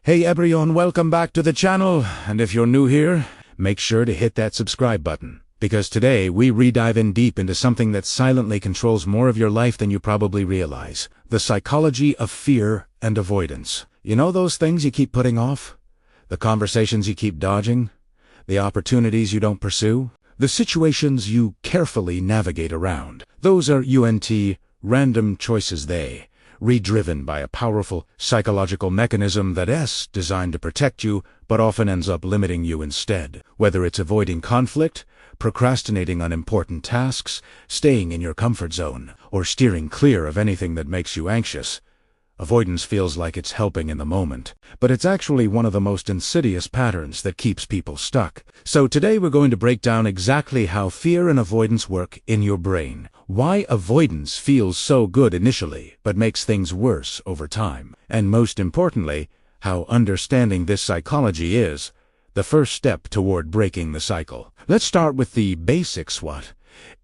Hey everyone, welcome back to the channel, and if you're new here, make sure to hit that subscribe button, because today we re-dive in deep into something that silently controls more of your life than you probably realize: the psychology of fear and avoidance. You know those things you keep putting off? The conversations you keep dodging? The opportunities you don't pursue? The situations you carefully navigate around? Those are random choices re-driven by a powerful psychological mechanism that is designed to protect you, but often ends up limiting you instead. Whether it's avoiding conflict, procrastinating on important tasks, staying in your comfort zone, or steering clear of anything that makes you anxious, avoidance feels like it's helping in the moment, but it's actually one of the most insidious patterns that keeps people stuck. So today we're going to break down exactly how fear and avoidance work in your brain, why avoidance feels so good initially but makes things worse over time, and most importantly, how understanding this psychology is the first step toward breaking the cycle. Let's start with the basics. What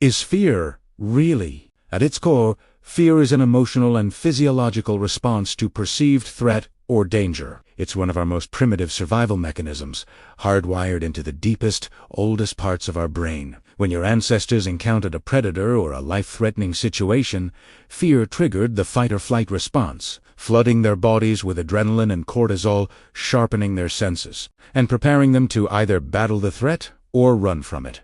is fear really? At its core, fear is an emotional and physiological response to perceived threat or danger. It's one of our most primitive survival mechanisms, hardwired into the deepest, oldest parts of our brain. When your ancestors encountered a predator or a life-threatening situation, fear triggered the fight-or-flight response, flooding their bodies with adrenaline and cortisol, sharpening their senses, and preparing them to either battle the threat or run from it.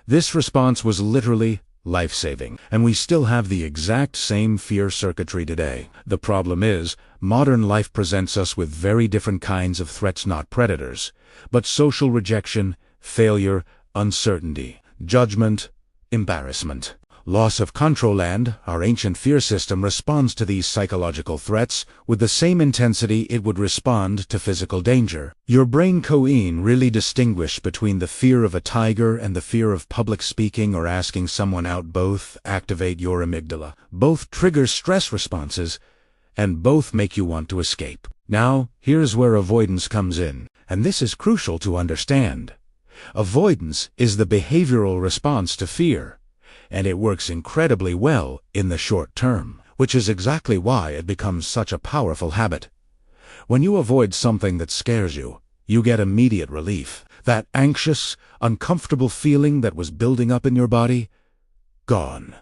This response was literally life-saving, and we still have the exact same fear circuitry today. The problem is, modern life presents us with very different kinds of threats, not predators, but social rejection, failure, uncertainty, judgment, embarrassment, loss of control, and our ancient fear system responds to these psychological threats with the same intensity it would respond to physical danger. Your brain really distinguish between the fear of a tiger and the fear of public speaking or asking someone out. Both activate your amygdala. Both trigger stress responses, and both make you want to escape. Now, here's where avoidance comes in, and this is crucial to understand. Avoidance is the behavioral response to fear, and it works incredibly well in the short term, which is exactly why it becomes such a powerful habit. When you avoid something that scares you, you get immediate relief. That anxious, uncomfortable feeling that was building up in your body, gone.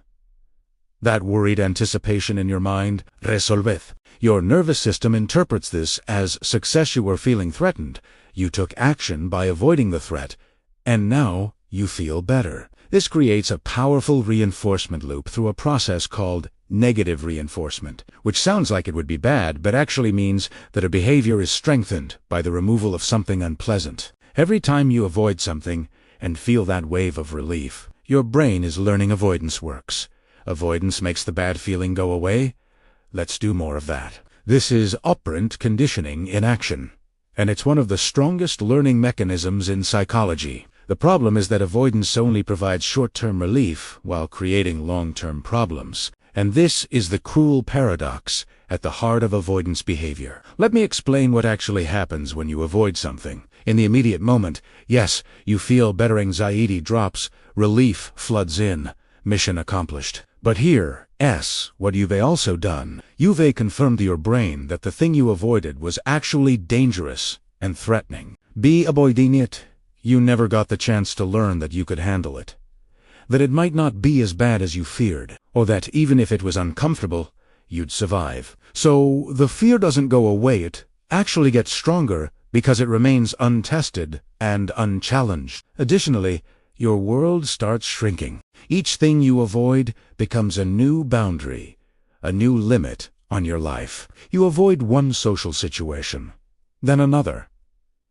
That worried anticipation in your mind, resolved. Your nervous system interprets this as success. You were feeling threatened. You took action by avoiding the threat, and now you feel better. This creates a powerful reinforcement loop through a process called negative reinforcement, which sounds like it would be bad, but actually means that a behavior is strengthened by the removal of something unpleasant. Every time you avoid something and feel that wave of relief, your brain is learning avoidance works. Avoidance makes the bad feeling go away. Let's do more of that. This is operant conditioning in action, and it's one of the strongest learning mechanisms in psychology. The problem is that avoidance only provides short-term relief while creating long-term problems. And this is the cruel paradox at the heart of avoidance behavior. Let me explain what actually happens when you avoid something. In the immediate moment, yes, you feel better, anxiety drops, relief floods in, mission accomplished. But what you've also done, you've confirmed to your brain that the thing you avoided was actually dangerous and threatening. By avoiding it, you never got the chance to learn that you could handle it, that it might not be as bad as you feared, or that even if it was uncomfortable, you'd survive. So the fear doesn't go away, it actually gets stronger because it remains untested and unchallenged. Additionally, your world starts shrinking. Each thing you avoid becomes a new boundary, a new limit on your life. You avoid one social situation, then another.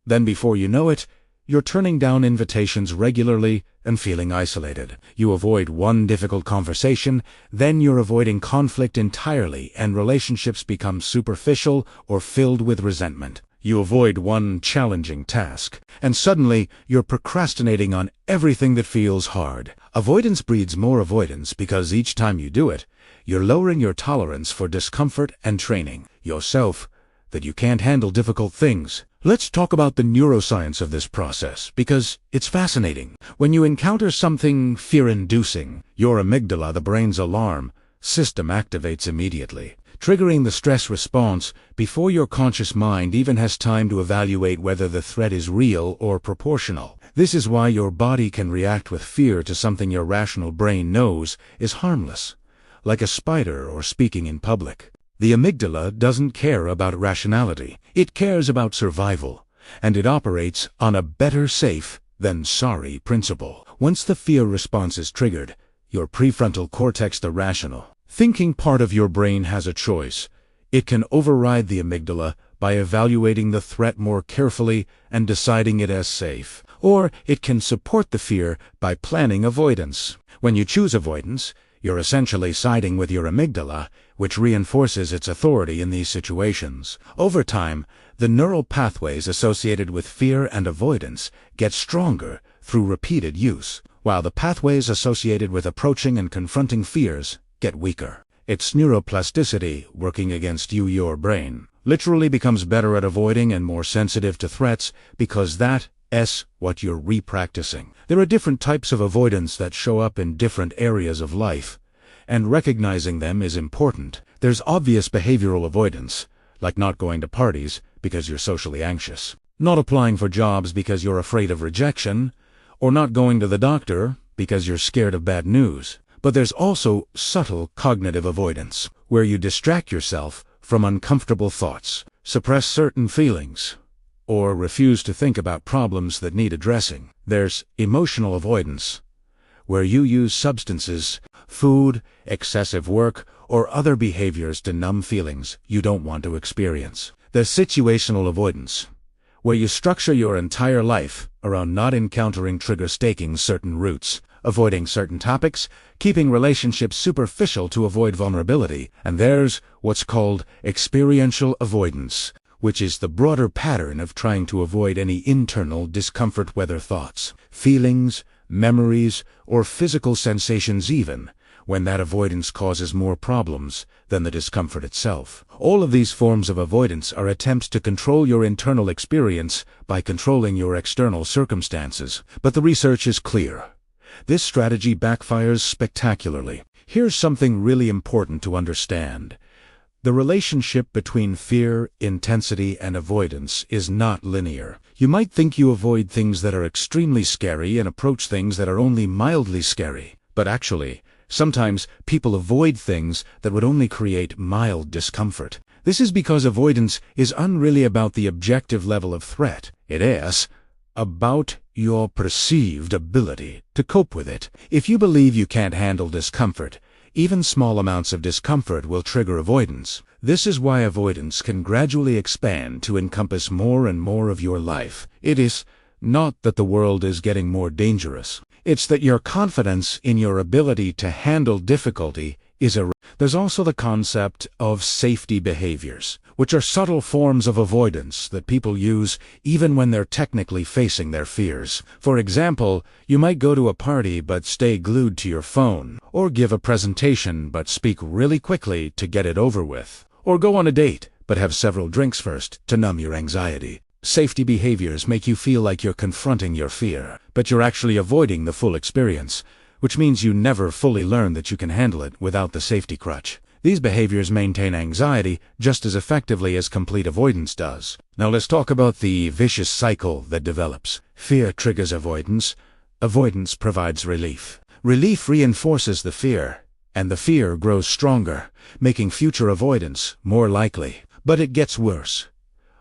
Then before you know it, you're turning down invitations regularly and feeling isolated. You avoid one difficult conversation, then you're avoiding conflict entirely, and relationships become superficial or filled with resentment. You avoid one challenging task, and suddenly you're procrastinating on everything that feels hard. Avoidance breeds more avoidance because each time you do it, you're lowering your tolerance for discomfort and training yourself that you can't handle difficult things. Let's talk about the neuroscience of this process, because it's fascinating. When you encounter something fear-inducing, your amygdala, the brain's alarm system, activates immediately. triggering the stress response before your conscious mind even has time to evaluate whether the threat is real or proportional. This is why your body can react with fear to something your rational brain knows is harmless, like a spider or speaking in public. The amygdala doesn't care about rationality. It cares about survival, and it operates on a better safe than sorry principle. Once the fear response is triggered, your prefrontal cortex, the rational thinking part of your brain, has a choice. It can override the amygdala by evaluating the threat more carefully and deciding it as safe. Or it can support the fear by planning avoidance. When you choose avoidance, you're essentially siding with your amygdala, which reinforces its authority in these situations. Over time, the neural pathways associated with fear and avoidance get stronger through repeated use, while the pathways associated with approaching and confronting fears get weaker. It's neuroplasticity working against you. Your brain literally becomes better at avoiding and more sensitive to threats because that's what you're repracticing. There are different types of avoidance that show up in different areas of life, and recognizing them is important. There's obvious behavioral avoidance, like not going to parties because you're socially anxious, not applying for jobs because you're afraid of rejection, or not going to the doctor because you're scared of bad news. But there's also subtle cognitive avoidance, where you distract yourself from uncomfortable thoughts, suppress certain feelings, or refuse to think about problems that need addressing. There's emotional avoidance, where you use substances, food, excessive work, or other behaviors to numb feelings you don't want to experience. There's situational avoidance, where you structure your entire life around not encountering triggers, taking certain routes, avoiding certain topics, keeping relationships superficial to avoid vulnerability. And there's what's called experiential avoidance, which is the broader pattern of trying to avoid any internal discomfort, whether thoughts, feelings, memories, or physical sensations, even when that avoidance causes more problems than the discomfort itself. All of these forms of avoidance are attempts to control your internal experience by controlling your external circumstances. But the research is clear. This strategy backfires spectacularly. Here's something really important to understand. The relationship between fear, intensity, and avoidance is not linear. You might think you avoid things that are extremely scary and approach things that are only mildly scary. But actually, sometimes people avoid things that would only create mild discomfort. This is because avoidance is really about the objective level of threat. It is about your perceived ability to cope with it. If you believe you can't handle discomfort, even small amounts of discomfort will trigger avoidance. This is why avoidance can gradually expand to encompass more and more of your life. It is not that the world is getting more dangerous. It's that your confidence in your ability to handle difficulty is There's also the concept of safety behaviors, which are subtle forms of avoidance that people use even when they're technically facing their fears. For example, you might go to a party but stay glued to your phone, or give a presentation but speak really quickly to get it over with, or go on a date but have several drinks first to numb your anxiety. Safety behaviors make you feel like you're confronting your fear, but you're actually avoiding the full experience, which means you never fully learn that you can handle it without the safety crutch. These behaviors maintain anxiety just as effectively as complete avoidance does. Now let's talk about the vicious cycle that develops. Fear triggers avoidance. Avoidance provides relief. Relief reinforces the fear, and the fear grows stronger, making future avoidance more likely. But it gets worse.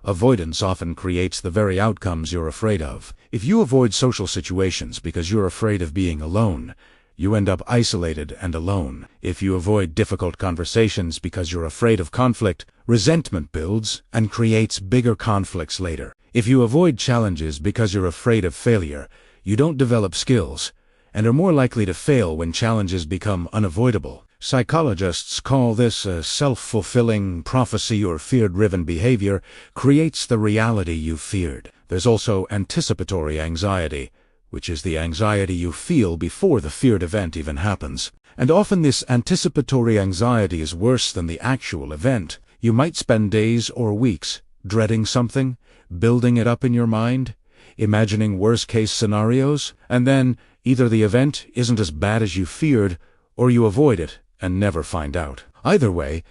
Avoidance often creates the very outcomes you're afraid of. If you avoid social situations because you're afraid of being alone, you end up isolated and alone. If you avoid difficult conversations because you're afraid of conflict, resentment builds and creates bigger conflicts later. If you avoid challenges because you're afraid of failure, you don't develop skills and are more likely to fail when challenges become unavoidable. Psychologists call this a self-fulfilling prophecy, or fear-driven behavior creates the reality you feared. There's also anticipatory anxiety, which is the anxiety you feel before the feared event even happens. And often this anticipatory anxiety is worse than the actual event. You might spend days or weeks dreading something, building it up in your mind, imagining worst-case scenarios, and then either the event isn't as bad as you feared, or you avoid it and never find out. Either way,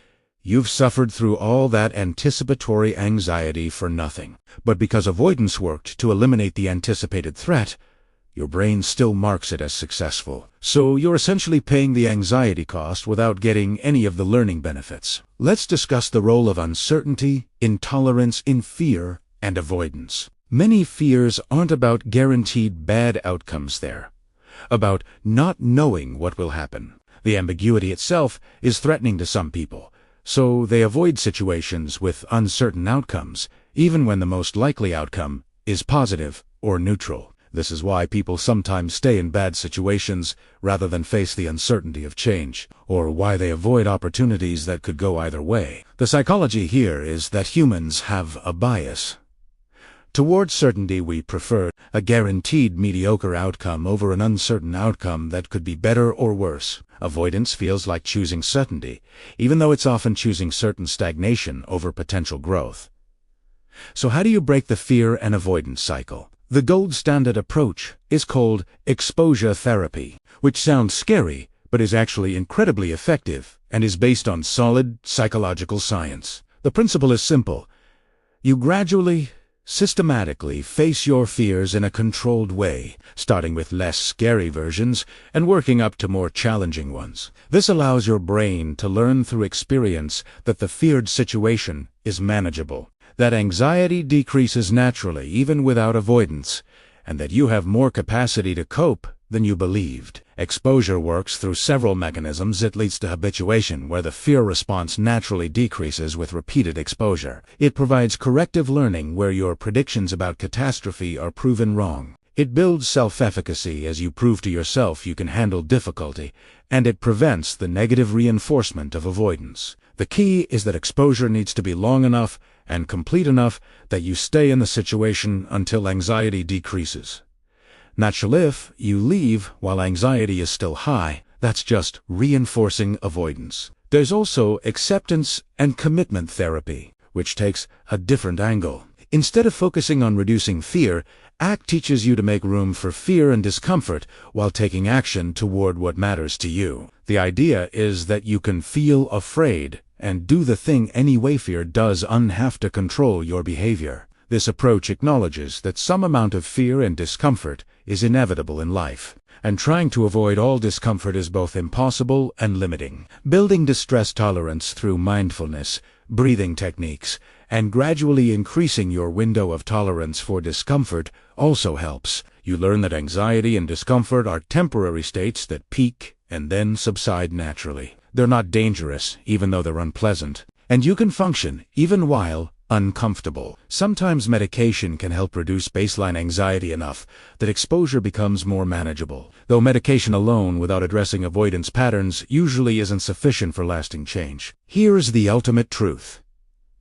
You've suffered through all that anticipatory anxiety for nothing. But because avoidance worked to eliminate the anticipated threat, your brain still marks it as successful. So you're essentially paying the anxiety cost without getting any of the learning benefits. Let's discuss the role of uncertainty, intolerance in fear, and avoidance. Many fears aren't about guaranteed bad outcomes they're about not knowing what will happen. The ambiguity itself is threatening to some people, so they avoid situations with uncertain outcomes, even when the most likely outcome is positive or neutral. This is why people sometimes stay in bad situations rather than face the uncertainty of change, or why they avoid opportunities that could go either way. The psychology here is that humans have a bias. Toward certainty, we prefer a guaranteed mediocre outcome over an uncertain outcome that could be better or worse. Avoidance feels like choosing certainty, even though it's often choosing certain stagnation over potential growth. So how do you break the fear and avoidance cycle? The gold standard approach is called exposure therapy, which sounds scary, but is actually incredibly effective and is based on solid psychological science. The principle is simple. You gradually, systematically face your fears in a controlled way, starting with less scary versions and working up to more challenging ones. This allows your brain to learn through experience that the feared situation is manageable, that anxiety decreases naturally even without avoidance, and that you have more capacity to cope than you believed. Exposure works through several mechanisms. It leads to habituation, where the fear response naturally decreases with repeated exposure. It provides corrective learning, where your predictions about catastrophe are proven wrong. It builds self-efficacy, as you prove to yourself you can handle difficulty, and it prevents the negative reinforcement of avoidance. The key is that exposure needs to be long enough and complete enough that you stay in the situation until anxiety decreases. Naturally, if you leave while anxiety is still high, that's just reinforcing avoidance. There's also acceptance and commitment therapy, which takes a different angle. Instead of focusing on reducing fear, ACT teaches you to make room for fear and discomfort while taking action toward what matters to you. The idea is that you can feel afraid and do the thing anyway. Fear doesn't have to control your behavior. This approach acknowledges that some amount of fear and discomfort is inevitable in life, and trying to avoid all discomfort is both impossible and limiting. Building distress tolerance through mindfulness, breathing techniques, and gradually increasing your window of tolerance for discomfort also helps. You learn that anxiety and discomfort are temporary states that peak and then subside naturally. They're not dangerous, even though they're unpleasant, and you can function even while uncomfortable. Sometimes medication can help reduce baseline anxiety enough that exposure becomes more manageable, though medication alone without addressing avoidance patterns usually isn't sufficient for lasting change. Here's the ultimate truth.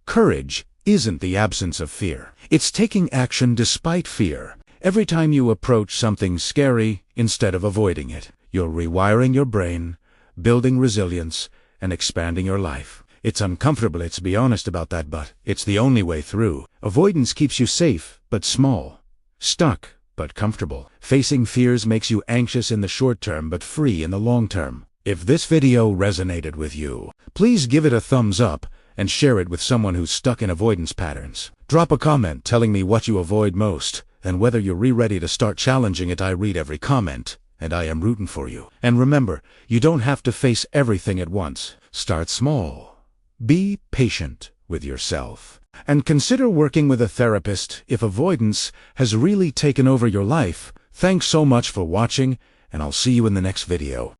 Courage isn't the absence of fear. It's taking action despite fear. Every time you approach something scary instead of avoiding it, you're rewiring your brain, building resilience, and expanding your life. It's uncomfortable, let's be honest about that, but it's the only way through. Avoidance keeps you safe, but small. Stuck, but comfortable. Facing fears makes you anxious in the short term, but free in the long term. If this video resonated with you, please give it a thumbs up and share it with someone who's stuck in avoidance patterns. Drop a comment telling me what you avoid most, and whether you're ready to start challenging it. I read every comment, and I am rooting for you. And remember, you don't have to face everything at once. Start small. Be patient with yourself, and consider working with a therapist if avoidance has really taken over your life. Thanks so much for watching, and I'll see you in the next video.